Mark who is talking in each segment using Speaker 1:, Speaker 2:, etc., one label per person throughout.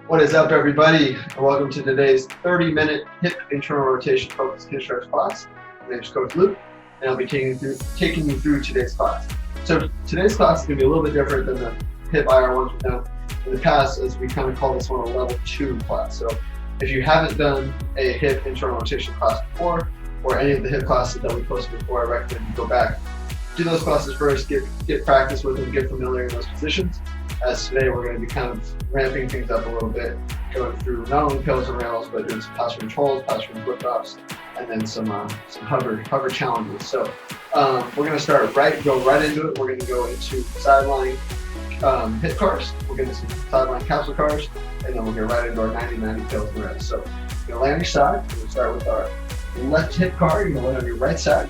Speaker 1: What is up, everybody? And welcome to today's 30-minute hip internal rotation focused hip stretch class. My name is Coach Luke, and I'll be taking you through today's class. So today's class is going to be a little bit different than the hip IR ones we've done in the past, as we kind of call this one a level 2 class. So if you haven't done a hip internal rotation class before, or any of the hip classes that we posted before, I recommend you go back, do those classes first, get practice with them, get familiar in those positions. As today we're going to be kind of ramping things up a little bit, going through not only pillars and rails, but doing some posture controls, posture and flip flops, and then some hover challenges. So we're going to go right into it. We're going to go into sideline hip cars. We're going to do some sideline capsule cars, and then we'll get right into our 90-90 pillars and rails. So you're going to lay on your side. We're going to start with our left hip car. You're going to lay on your right side.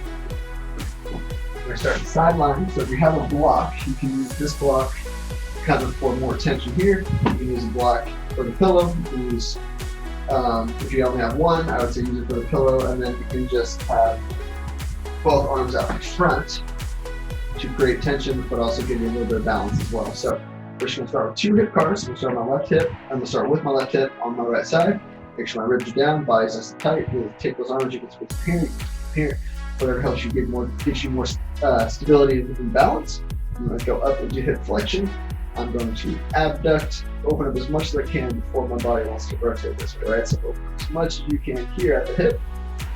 Speaker 1: We're going to start the sideline. So if you have a block, you can use this block kind of for more tension here. You can use a block for the pillow. You can use, if you only have one, I would say use it for the pillow, and then you can just have both arms out in front to create tension, but also give you a little bit of balance as well. So we're just gonna start with 2 hip cars. We'll start on my left hip. I'm gonna start with my left hip on my right side. Make sure my ribs are down, body's nice and tight. Really take those arms, you can switch here, whatever helps you gives you more stability and balance. I'm gonna go up into hip flexion. I'm going to abduct, open up as much as I can before my body wants to rotate this way, right? So open up as much as you can here at the hip,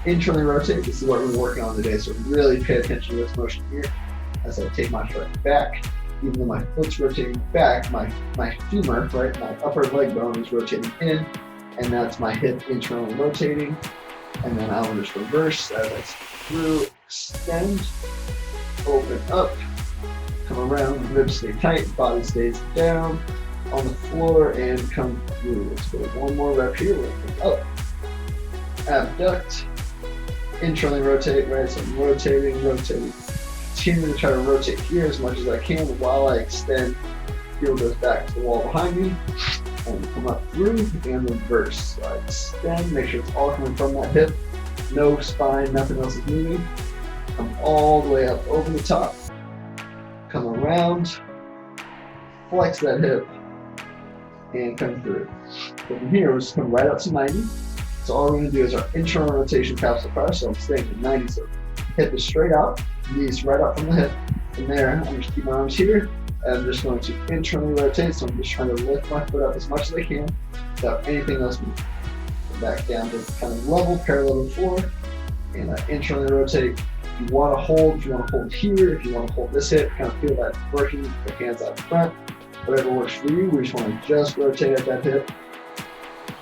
Speaker 1: internally rotate. This is what we're working on today, so really pay attention to this motion here as I take my foot back. Even though my foot's rotating back, my femur, right, my upper leg bone is rotating in, and that's my hip internally rotating. And then I'll just reverse as I through, extend, open up, come around, ribs stay tight, body stays down on the floor, and come through. Let's go one more rep here. We'll up, abduct, internally rotate, right? So I'm rotating. Continue to try to rotate here as much as I can while I extend. Heel goes back to the wall behind me, and come up through and reverse. So I extend, make sure it's all coming from that hip. No spine, nothing else is moving. Come all the way up over the top. Come around, flex that hip, and come through. So from here, we're just come right up to 90. So all we're going to do is our internal rotation capsule car. So I'm staying at 90. So hip is straight out, knees right up from the hip. From there, I'm just keep my arms here. And I'm just going to internally rotate. So I'm just trying to lift my foot up as much as I can without anything else moving. Back down to kind of level, parallel to the floor, and I internally rotate. If you want to hold here, if you want to hold this hip, kind of feel that working, your hands out front, whatever works for you. We just want to just rotate at that hip.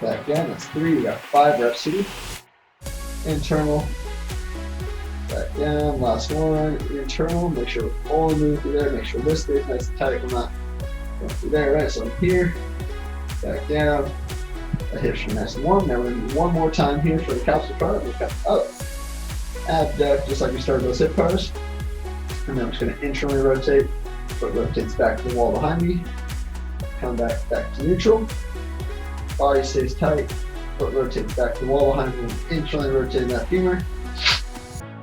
Speaker 1: Back down, that's 3, we got 5 reps here. Internal, back down, last one, internal, make sure we're all moving through there, make sure this stays nice and tight, we're not going through there, right? So I'm here, back down, that hips are nice and warm. Now we're going to do one more time here for the capsule car. We'll come up, abduct, just like we started those hip cars. And then I'm just going to internally rotate. Foot rotates back to the wall behind me. Come back to neutral. Body stays tight. Foot rotates back to the wall behind me. Internally rotating that femur.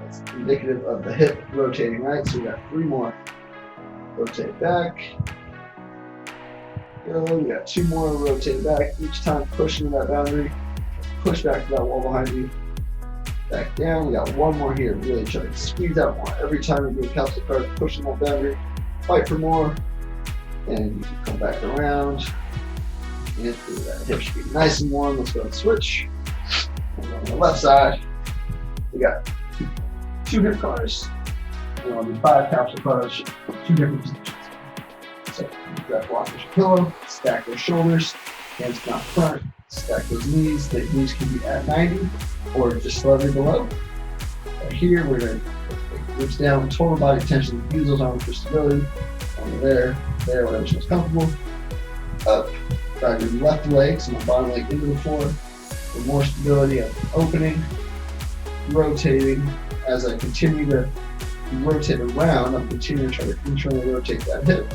Speaker 1: That's indicative of the hip rotating, right? So we got 3 more. Rotate back. Go. We got 2 more. Rotate back. Each time pushing that boundary. Push back to that wall behind you. Back down, we got 1 more here. Really try to squeeze out more. Every time we do a capsule car, pushing that boundary, fight for more, and you can come back around and through that. Hip should be nice and warm. Let's go and switch. And on the left side, we got 2 hip cars. And we'll do 5 capsule cars, 2 different positions. So you grab block as your pillow, stack those shoulders, hands down front, stack those knees. The knees can be at 90. Or just slightly below. Here we're going to take ribs down, total body tension, use those arms for stability. There, whatever's most comfortable. Up, drive your left leg, so my bottom leg into the floor. For more stability, I'm opening, rotating. As I continue to rotate around, I'm continuing to try to internally rotate that hip.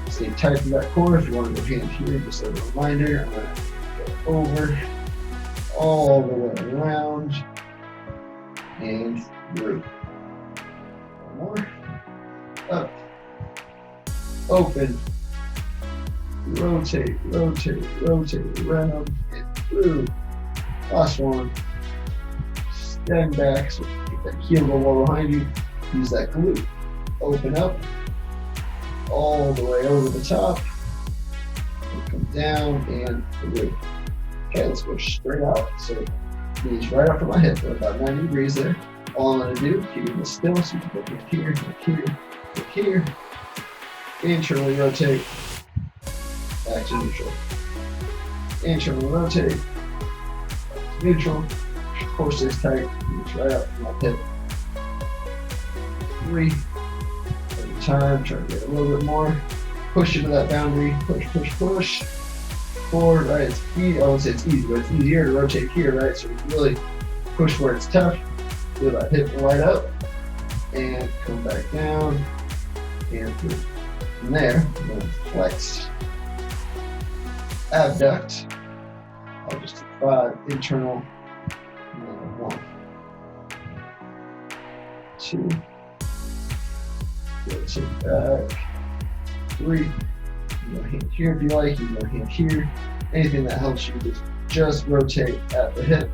Speaker 1: Stay tight in that core. If you want to go hand here, just as a reminder, I'm going to go over all the way around and through. 1 more. Up. Open. rotate, rotate, rotate around and through. Last one. Stand back, so get that heel go well behind you. Use that glute. Open up all the way over the top. And come down and through. Okay, let's go straight out. So knees right up from my hip, about 90 degrees there. All I'm gonna do, keeping this still, so you can go here, here. Internally rotate. Back to neutral. Internally rotate. Back to neutral. Core stays tight. Reach right up from my hip. 3. Every time, try to get a little bit more. Push into that boundary. Push, push, push. 4, right? It's easy. I won't say it's easy, but it's easier to rotate here, right? So we can really push where it's tough. Feel that hip light up. And come back down. And through. From there, I'm going to flex. Abduct. I'll just do 5 internal. 1, 2, rotate back, 3, you go hand here if you like, you go hand here, anything that helps you just rotate at the hip,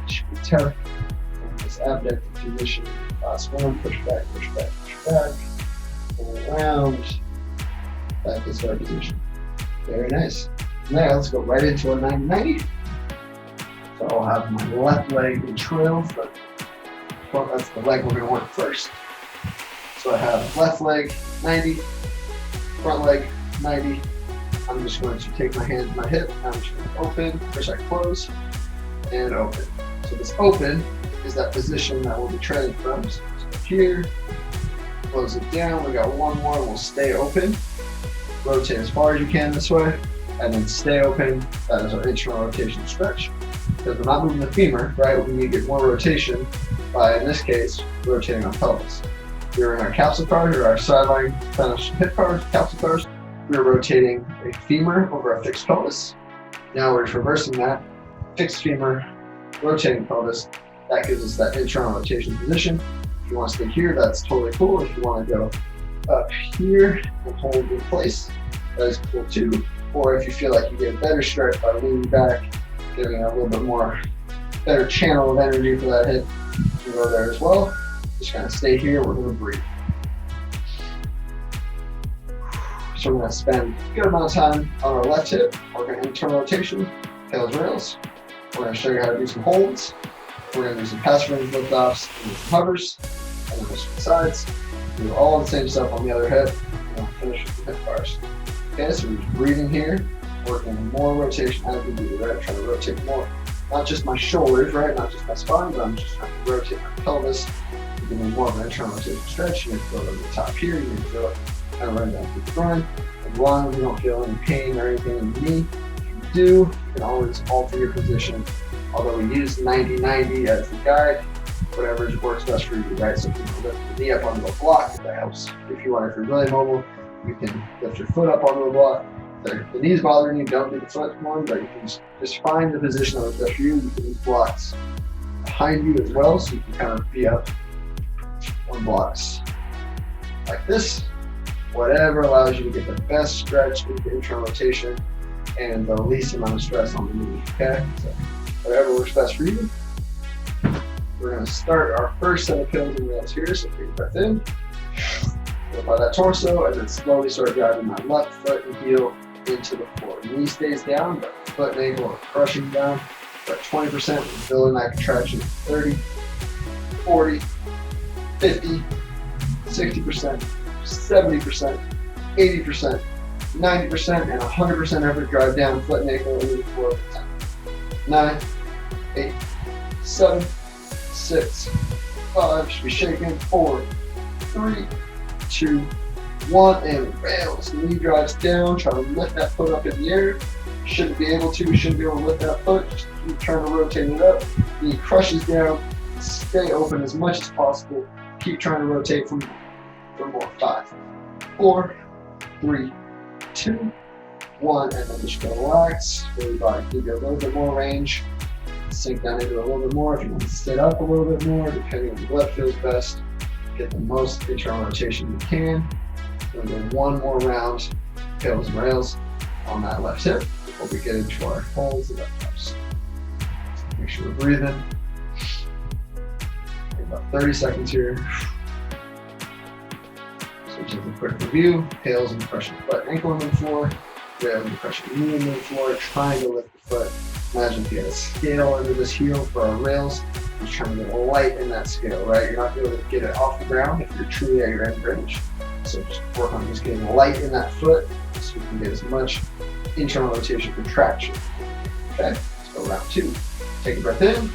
Speaker 1: it should be tough, and this abducted position, last one, push back, push back, push back, pull around, back to start position, very nice. Now let's go right into a 90-90. So I'll have my left leg in trail, but well, that's the leg we're going to work first. So I have left leg 90, front leg 90. I'm just going to take my hand to my hip. I'm just going to open, first I close, and open. So this open is that position that we'll be trailing from. So here, close it down. We got one more, we'll stay open. Rotate as far as you can this way, and then stay open. That is our internal rotation stretch. Because we're not moving the femur, right? We need to get more rotation by, in this case, rotating our pelvis. We're in our capsule cars or our sideline hip cars, capsule cars. We're rotating a femur over a fixed pelvis. Now we're reversing that fixed femur, rotating pelvis. That gives us that internal rotation position. If you want to stay here, that's totally cool. If you want to go up here and hold in place, that is cool too. Or if you feel like you get a better stretch by leaning back, giving a little bit more better channel of energy for that hip, you go there as well. Just kind of stay here, we're going to breathe. So we're going to spend a good amount of time on our left hip, working internal rotation, tails rails. We're going to show you how to do some holds. We're going to do some passive range lift-offs and some hovers, and then switch sides. Do all the same stuff on the other hip, and we'll finish with the hip bars. Okay, so we're just breathing here, working more rotation as we do, right? Trying to rotate more, not just my shoulders, right? Not just my spine, but I'm just trying to rotate my pelvis. You're getting more of an internal rotation stretch. You can feel it over the top here. You can feel it kind of running down through the groin. As long as you don't feel any pain or anything in the knee, if you do, you can always alter your position. Although we use 90-90 as the guide, whatever works best for you, right? So if you can lift the knee up onto a block, that helps. If you're really mobile, you can lift your foot up onto a block. If the knee's bothering you, don't do the foot one, but you can just find the position that works best for you. You can use blocks behind you as well, so you can kind of be up on blocks like this. Whatever allows you to get the best stretch with the internal rotation and the least amount of stress on the knee, okay? So whatever works best for you. We're going to start our first set of pillars and rails here, so take a breath in. Go by that torso, and then slowly start driving my left foot and heel into the floor. Knee stays down, but foot and ankle are crushing down. We're at 20%, we're building that contraction. 30, 40, 50, 60%, 70%, 80%, 90%, and 100% effort drive down foot and ankle into the floor at the time. 9, 8, 7, 6, 5, should be shaking. 4, 3, 2, 1, and rails. Knee drives down. Try to lift that foot up in the air. Shouldn't be able to lift that foot. Just keep trying to rotate it up. Knee crushes down. Stay open as much as possible. Keep trying to rotate for more. 5, 4, 3, 2, 1, and then just go relax. Really body. Give you a little bit more range. Sink down into it a little bit more if you want to sit up a little bit more, depending on what feels best. Get the most internal rotation you can. We're going to do one more round, tails and rails. on that left hip before we get into our holds and left-ups. Make sure we're breathing. Take about 30 seconds here. So just a quick review. Tails and crushing the foot, ankle into the floor. Rails and crushing the knee into the floor. Trying to lift the foot. Imagine if you had a scale under this heel for our rails. Just trying to get light in that scale, right? You're not going to be able to get it off the ground if you're truly at your end range. So just work on just getting light in that foot so you can get as much internal rotation contraction. Okay, let's go round 2. Take a breath in.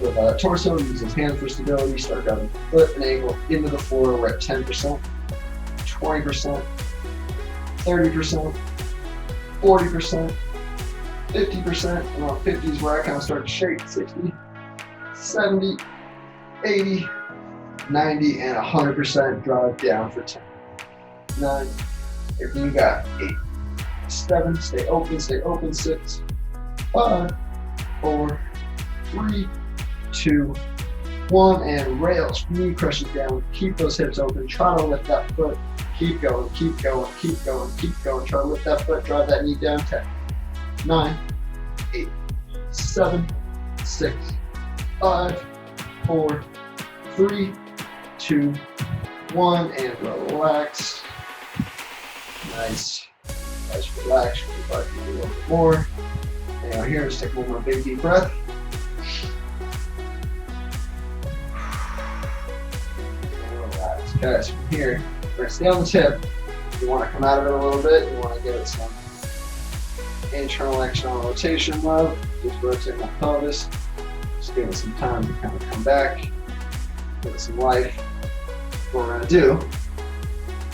Speaker 1: With our torso, use his hands for stability. Start driving the foot and ankle into the floor. We're at 10%, 20%, 30%, 40%, 50%. And on 50 is where I kind of start to shake. 60, 70, 80, 90, and 100% drive down for 10. 9, if you got 8, 7, stay open, 6, 5, 4, 3, 2, 1, and rails, knee crushes down, keep those hips open, try to lift that foot, keep going, keep going, keep going, keep going, try to lift that foot, drive that knee down, 10, 9, 8, 7, 6, 5, 4, 3, 2, 1, and relax. Nice. Nice, relax. We'll probably do a little bit more. And here, just take one more big deep breath. And relax. Okay, so from here, we're going to stay on the tip. You want to come out of it a little bit. You want to give it some internal, external rotation love. Just rotate my pelvis. Just give it some time to kind of come back. Give it some life. What we're going to do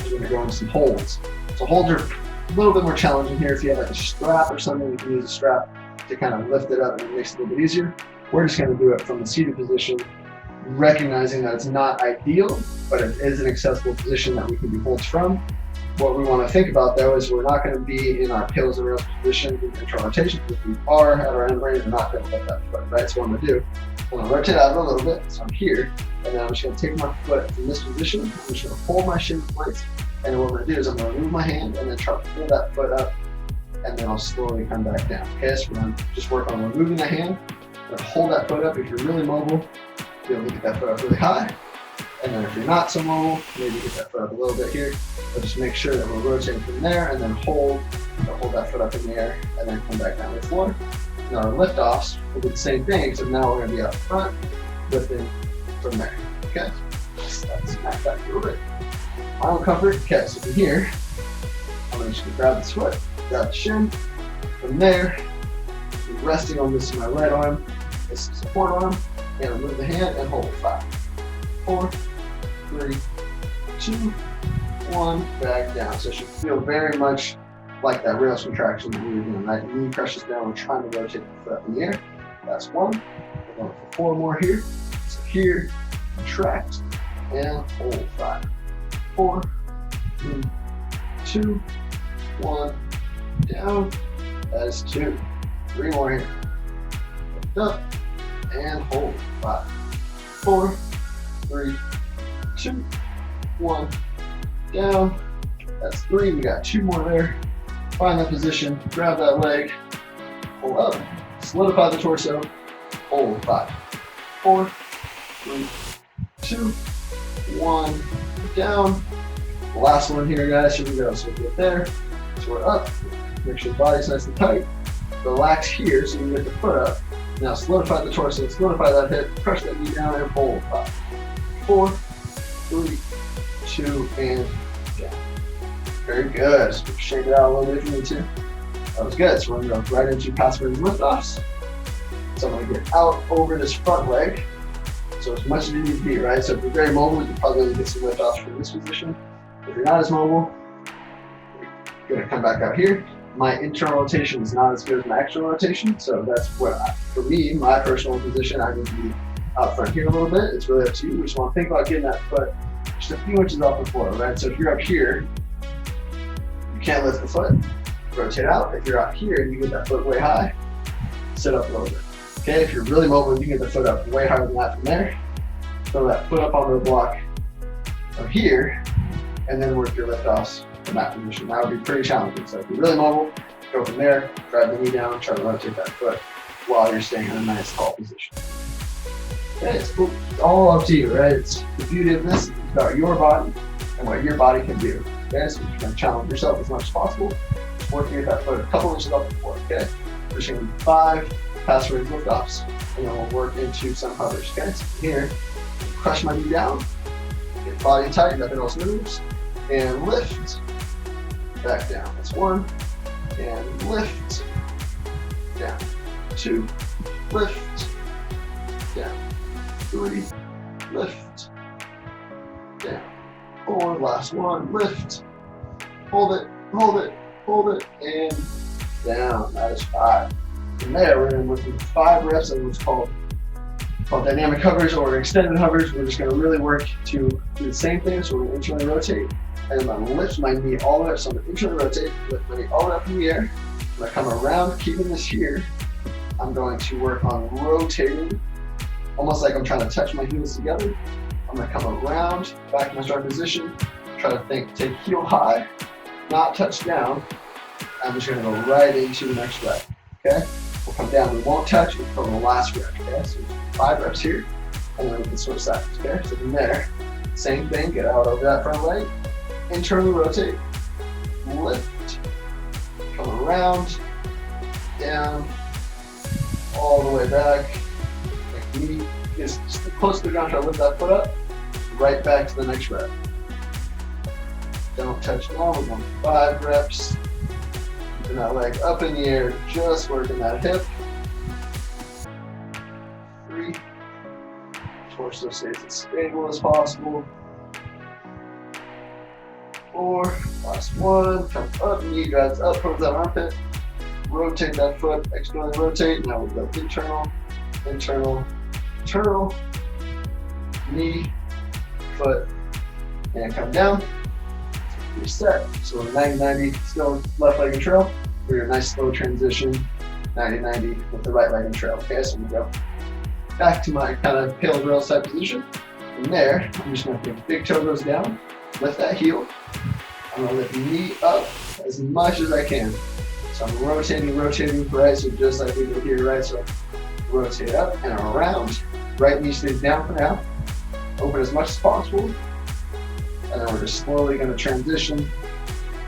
Speaker 1: is we're going to go into some holds. So holds are a little bit more challenging here. If you have like a strap or something, you can use a strap to kind of lift it up and it makes it a little bit easier. We're just going to do it from the seated position, recognizing that it's not ideal, but it is an accessible position that we can do holds from. What we want to think about though is we're not going to be in our pillars and rails position in control rotation. If we are at our end range, we're not going to lift that foot, right? So what I'm going to do, I'm going to rotate out a little bit. So I'm here, and then I'm just going to take my foot from this position. I'm just going to hold my shin in place. And what I'm going to do is I'm going to remove my hand and then try to pull that foot up, and then I'll slowly come back down. Okay, so we're going to just work on removing the hand. I'm going to hold that foot up. If you're really mobile, you'll be able to get that foot up really high. And then if you're not so mobile, maybe get that foot up a little bit here. But just make sure that we're rotating from there and then hold that foot up in the air and then come back down to the floor. Now our lift offs will do the same thing, except now we're going to be up front, lifting from there. Okay, so let's smack that a little bit. Final comfort. Okay, so from here, I'm just going to grab this foot, grab the shin. From there, I'm resting on this in my right arm, this is support arm, and remove the hand and hold 5, 4, 3, 2, 1, back down. So it should feel very much like that rails contraction that we were doing, right? Knee crushes down, we're trying to rotate the foot up in the air. That's 1. We're going for 4 more here. So here, contract, and hold 5, 4, 3, 2, 1, down. That is 2. 3 more here. Lift up, and hold 5, 4, 3, 2, 1, down. That's 3. We got 2 more there. Find that position, grab that leg, pull up, solidify the torso, hold 5, 4, 3, 2, 1, down. The last one here, guys. Here we go. So we get there. So we're up. Make sure the body's nice and tight. Relax here so you can get the foot up. Now solidify the torso, solidify that hip, crush that knee down, and hold 5, 4, 3, 2, and down. Very good. So shake it out a little bit if you need to. That was good. So we're going to go right into passive raised lift-offs. So I'm going to get out over this front leg. So as much as you need to be, right? So if you're very mobile, you can probably get some lift-offs from this position. If you're not as mobile, you're going to come back out here. My internal rotation is not as good as my external rotation. So that's what, for me, my personal position, I need to be out front here a little bit. It's really up to you. We just want to think about getting that foot just a few inches off the floor, right? So if you're up here, you can't lift the foot, rotate out. If you're out here and you get that foot way high, sit up a little bit. Okay, if you're really mobile, you can get the foot up way higher than that from there. Throw that foot up onto the block from here, and then work your lift offs from that position. That would be pretty challenging. So if you're really mobile, go from there, drive the knee down, try to rotate that foot while you're staying in a nice tall position. Okay, it's all up to you, right? It's the beauty of this is about your body and what your body can do. Okay, so you're going to challenge yourself as much as possible. Just working with that foot a couple inches off the floor. Okay, pushing 5 pass raise lift-offs, and then we'll work into some hovers. Okay, so here, crush my knee down, get body tight, nothing else moves, and lift back down. That's 1, and lift down. 2, lift down. 3, lift down. 4, last 1, lift, hold it, hold it, hold it, and down. That is 5. From there, we're going to work with 5 reps of what's called dynamic hovers or extended hovers. We're just going to really work to do the same thing. So we're going to internally rotate, and I'm going to lift my knee all the way up. So I'm going to internally rotate, lift my knee all the way up in the air. I'm going to come around, keeping this here. I'm going to work on rotating, almost like I'm trying to touch my heels together. I'm going to come around, back in my start position, try to take heel high, not touch down. I'm just going to go right into the next rep. Okay? We'll come down, we won't touch until the last rep. Okay? So 5 reps here, and then we can switch sides. Okay? So from there, same thing, get out over that front leg, internally rotate, lift, come around, down, all the way back. Like knee is close to the ground, try to lift that foot up, right back to the next rep. Don't touch down, we're going 5 reps. Keeping that leg up in the air, just working that hip. 3, torso stays as stable as possible. 4, last 1, come up, knee drives up towards that armpit. Rotate that foot, externally rotate. Now we've got internal, internal, internal, knee, foot, and come down. Reset. So we're 90-90, still left leg and trail. We're a nice slow transition, 90-90 with the right leg and trail. Okay, so we go back to my kind of pale rail side position. From there, I'm just going to take big toe goes down, lift that heel. I'm going to lift the knee up as much as I can. So I'm rotating, right? So just like we did here, right? So rotate up and around. Right knee stays down for now. Open as much as possible. And then we're just slowly going to transition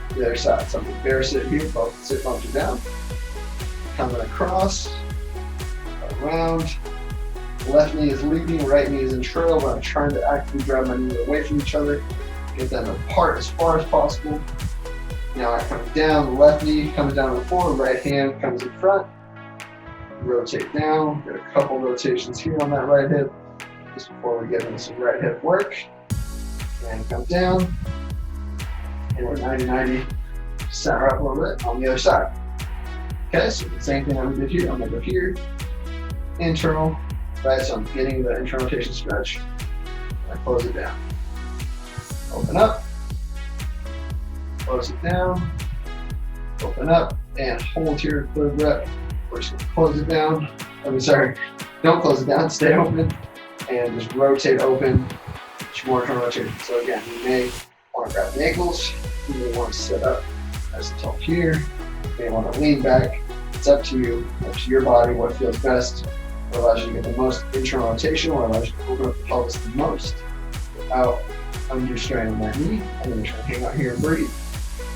Speaker 1: to the other side. So I'm going to bear sit here, both sit bones are down. Coming across, around. Left knee is leading, right knee is in trail, but I'm trying to actively drive my knee away from each other. Get them apart as far as possible. Now I come down, the left knee comes down to the floor, right hand comes in front. Rotate down, get a couple rotations here on that right hip, just before we get into some right hip work. And come down, and we're 90-90, center up a little bit on the other side. Okay, so the same thing that we did here, I'm gonna go here, internal, right, so I'm getting the internal rotation stretch, and I close it down. Open up, close it down, open up, and hold here, 3rd rep. We're just gonna close it down. Don't close it down, stay open, and just rotate open. More internal rotation. So again, you may want to grab the ankles, you may want to sit up nice and tall here, you may want to lean back. It's up to you, up to your body, what feels best, what allows you to get the most internal rotation, what allows you to open up the pelvis the most without undue strain on that knee, and then you're trying to hang out here and breathe.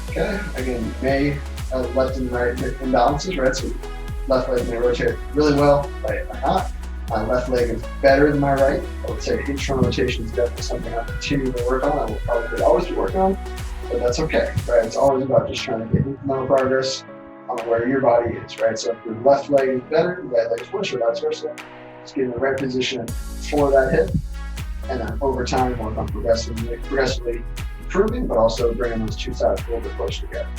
Speaker 1: Okay, again, you may have left and right imbalances, right? So left leg may rotate really well, right may not. My left leg is better than my right. I would say internal rotation is definitely something I'm continuing to work on. I will probably always be working on, but that's okay, right? It's always about just trying to get incremental progress on where your body is, right? So if your left leg is better, your right leg is worse, or vice versa. Just get in the right position for that hip, and then over time work on progressively improving, but also bringing those two sides a little bit closer together.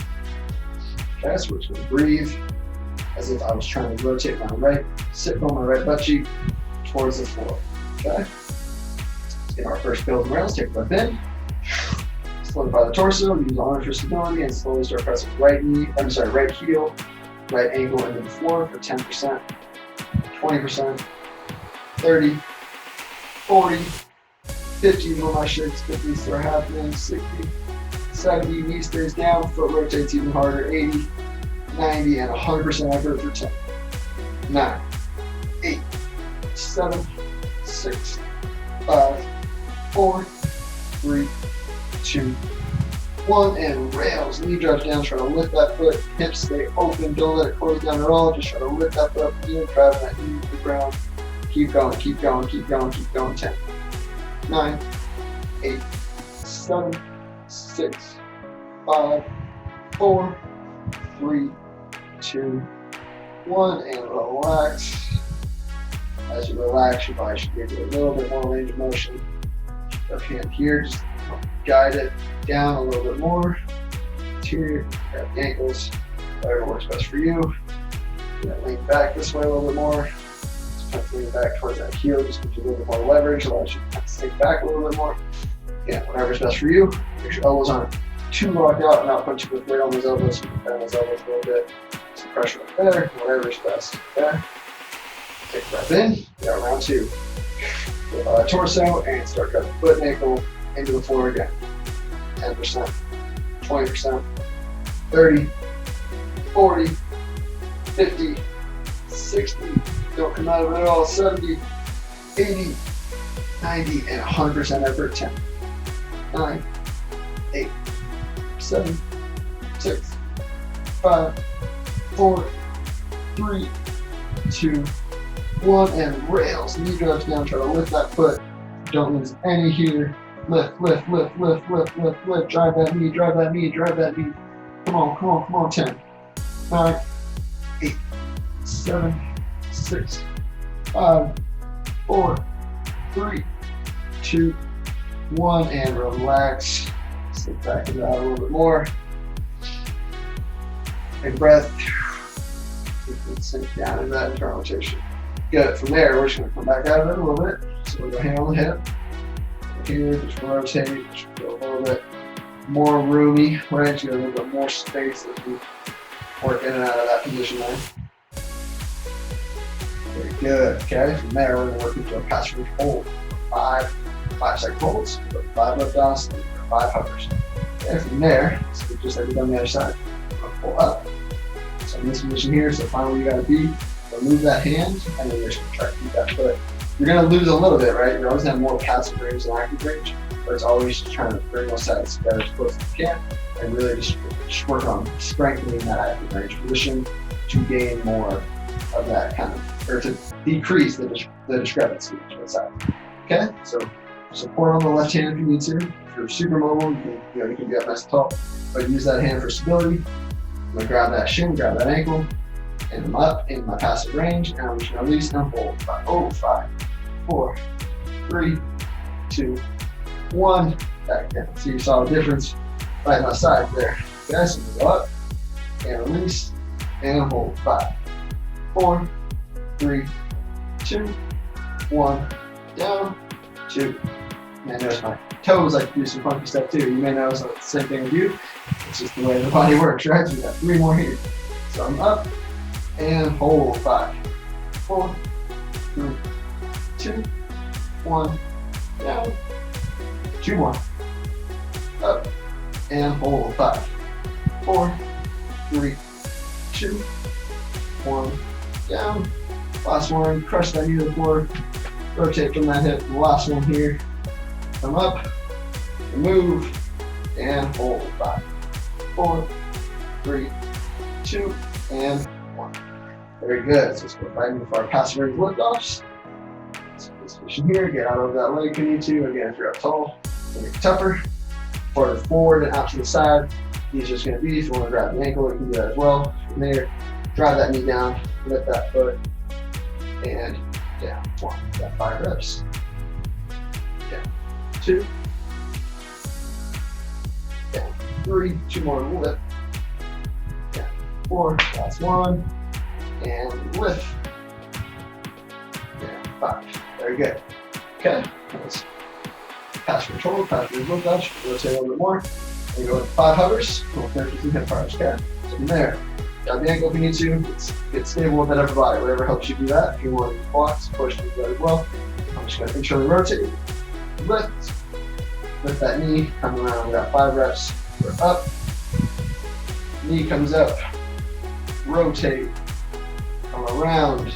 Speaker 1: Okay, so we're just going to breathe as if I was trying to rotate my right sit bone, my right butt cheek towards the floor. Okay? Let's get our first build and rails, take a breath in. Solidify the torso, use the arms for stability, and slowly start pressing right heel, right ankle into the floor for 10%, 20%, 30, 40, 50 when my shakes, 50 start happening, 60, 70, knee stays down, foot rotates even harder, 80, 90, and 100% effort for 10. 9, 8, 7, 6, 5, 4, 3, 2, 1, and rails. Knee drops down, try to lift that foot, hips stay open, don't let it close down at all, just try to lift that foot up again, driving that knee to the ground. Keep going, keep going, keep going, keep going. 10, 9, 8, 7, 6, 5, 4, 3, 2, 1, and relax. As you relax, your body should give you a little bit more range of motion. Left hand here, just guide it down a little bit more. Here, grab the ankles, whatever works best for you. Lean back this way a little bit more. Just lean back towards that heel, just gives you a little bit more leverage, allows you to sink back a little bit more. Yeah, whatever's best for you. Make sure your elbows aren't too locked out and not put too much weight on those elbows. You can bend those elbows a little bit. Some pressure up there, whatever's best. There. Take a breath in. We got round 2. Torso and start cutting foot and ankle into the floor again. 10%, 20%, 30, 40, 50, 60. Don't come out of it at all. 70, 80, 90, and 100% effort. 10, 9, 8, 7, 6, 5, 4, 3, 2, 1, and rails. Knee drops down, try to lift that foot. Don't lose any here. Lift, lift, lift, lift, lift, lift, lift. Drive that knee, drive that knee, drive that knee. Come on, come on, come on. 10, 9, 8, 7, 6, 5, 4, 3, 2, 1, and relax. Sit back and out a little bit more. Take a breath. Sink down into that internal rotation. Good. From there, we're just going to come back out of it a little bit. So we'll go hand on the hip. Here, just rotate, just feel a little bit more roomy, right? So you have a little bit more space as we work in and out of that position there. Very good. Okay, from there, we're going to work into a passive range hold. 5-second holds, 5 lift offs, and 5 hovers. Okay, from there, so just like we've done the other side, we're going to pull up. So in this position here, so find where you got to be. Remove that hand, and then you're just going to try to keep that foot. You're going to lose a little bit, right? You're always going to have more passive range than active range, but it's always just trying to bring those sides together as close as you can, and really just work on strengthening that active range position to gain more of that kind of, or to decrease the discrepancy between sides. Okay, so support on the left hand if you need to. If you're super mobile, you can be up nice and tall, but use that hand for stability. I'm going to grab that shin, grab that ankle, and I'm up in my passive range, and I'm just going to release and hold. 5, 4, 3, 2, 1. Back down. So you saw the difference right on my side there. Okay, so we go up and release and hold. 5, 4, 3, 2, 1. Down, 2. And notice my toes like to do some funky stuff too. You may notice the same thing with you. It's just the way the body works, right? So we got 3 more here. So I'm up and hold. 5, 4, 3, 2, 1. Down. 2 more. Up and hold. 5, 4, 3, 2, 1. Down. Last one. Crush that knee to the floor. Rotate from that hip. The last one here. Come up. Move and hold. 5, 4, 3, 2, and 1. Very good. So let's go right into our passive range lift-offs. So this position here, get out over that leg if you need to. Again, if you're up tall, make it tougher. Forward and out to the side. Knee's just going to be, if you want to grab the ankle, you can do that as well. From there, drive that knee down, lift that foot, and down. 1. Got 5 reps. Down. 2. Down. 3. 2 more lift. Down. 4. Last one. And lift. Down. 5. Very good. Okay. Let's pass control, pass your lift ups, rotate a little bit more. And go with 5 hovers. We'll finish with 2 hip fires. Okay. So from there, grab the ankle if you need to. Get stable with that upper body. Whatever helps you do that. If you want to use blocks, push to do that as well. I'm just going to internally rotate. Lift that knee, come around. We got 5 reps. We're up. Knee comes up. Rotate. Come around.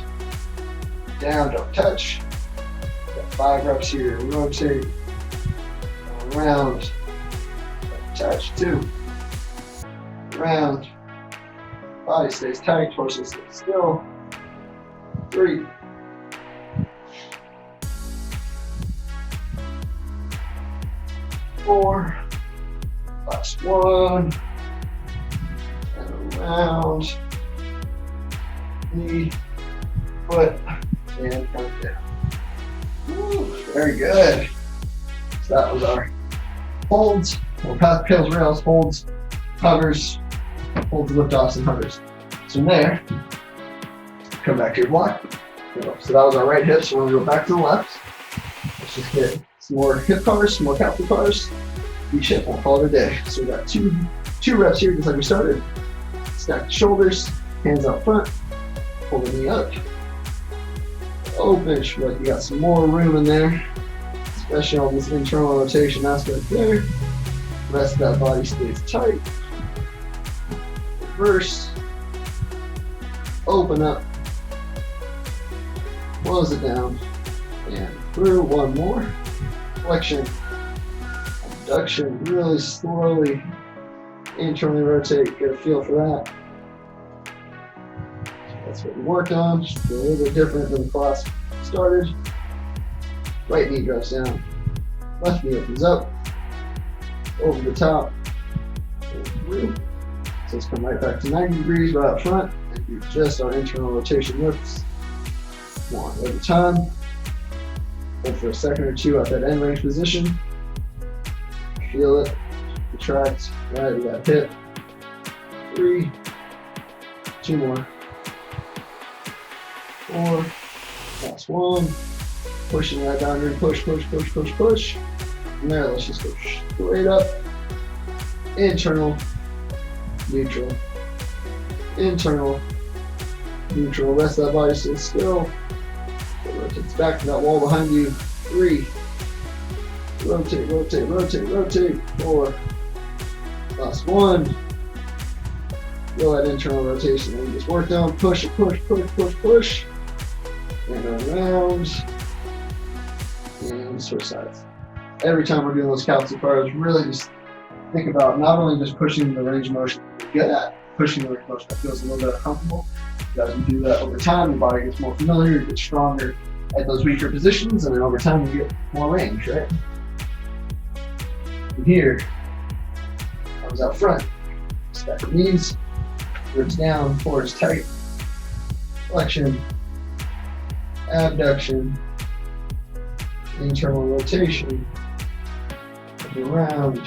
Speaker 1: Down, don't touch. Got 5 reps here. Rotate. Come around. Don't touch. 2. Around. Body stays tight. Torso stays still. 3. 4. Last 1. And around. Knee, foot, and come down. Woo, very good. So that was our holds, or pills, rails, holds, hovers, holds, lift-offs, and hovers. So from there, come back to your block. So that was our right hip, so we're going to go back to the left. Let's just get some more hip covers, some more capsule covers. Each hip, we'll call it a day. So we got two reps here, just like we started. Stack the shoulders, hands out front. Pull the knee up. Open, like you got some more room in there, especially on this internal rotation aspect there. The rest of that body stays tight. Reverse. Open up. Close it down. And through. One more. Flexion. Abduction. Really slowly internally rotate. Get a feel for that. That's what we worked on. Just a little bit different than the class started. Right knee drops down. Left knee opens up. Over the top. And through. So let's come right back to 90 degrees right up front and do just our internal rotation lifts. One at a time. Hold for a second or two at that end range position. Feel it. Retract. Right, we got hip. 3. 2 more. 4, last 1, pushing that boundary, push. From there, let's just go straight up, internal, neutral, internal, neutral. Rest of that body stays still. It rotates back to that wall behind you. 3, rotate. 4, last 1. Feel that internal rotation that we just worked on. Push. And around, and switch sides. Every time we're doing those capsule bars, really just think about not only just pushing the range of motion you're good at, pushing the range of motion that feels a little bit uncomfortable. As you do that over time, your body gets more familiar, you get stronger at those weaker positions, and then over time you get more range, right? And here, arms out front, stack your knees, ribs down, forwards tight, flexion, abduction, internal rotation, around,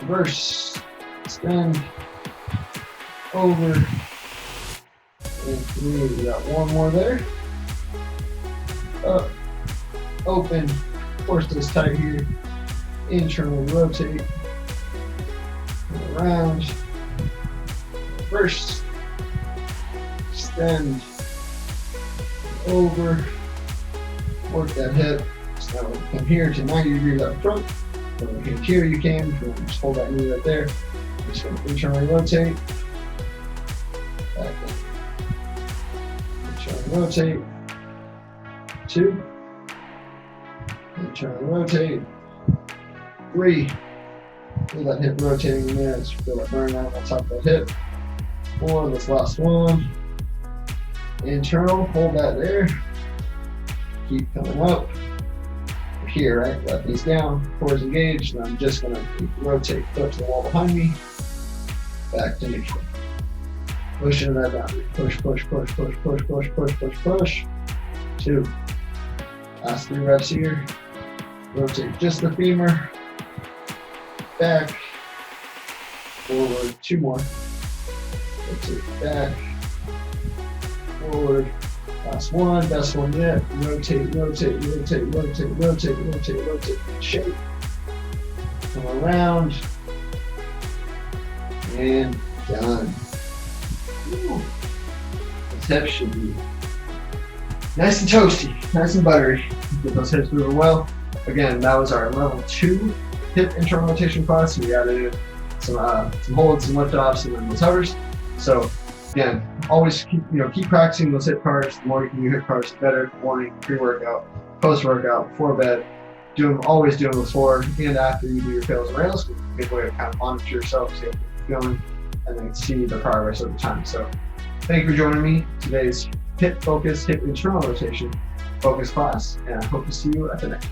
Speaker 1: reverse, extend, over, and 3. We got 1 more there. Up, open, core stays tight here, internal rotate, around, reverse, extend, over, work that hip. So now come here to 90 degrees up front. From here you came, just hold that knee right there. Just going to internally rotate. Back in. Internally rotate. 2. Internally rotate. 3. Feel that hip rotating in there. Just feel that burn out on top of that hip. 4, this last 1. Internal, hold that there. Keep coming up. Here, right? Left knee's down, cores engaged, and I'm just gonna rotate foot to the wall behind me. Back to neutral. Push into that boundary. Push. 2. Last 3 reps here. Rotate just the femur. Back. Forward. 2 more. Rotate back. Forward. Last 1, best one yet. Rotate. Shape. Come around. And done. Ooh. Those hips should be nice and toasty, nice and buttery. Get those hips moving well. Again, that was our level 2 hip internal rotation class. So we added in some holds, some lift offs, and then those hovers. So again, always keep practicing those hip cars. The more you can do hip cars, the better. Morning, pre-workout, post-workout, before bed. Always do them before and after you do your fails and rails. It's a good way to kind of monitor yourself, see how you're feeling, and then see the progress over time. So thank you for joining me today's hip internal rotation focus class, and I hope to see you at the next.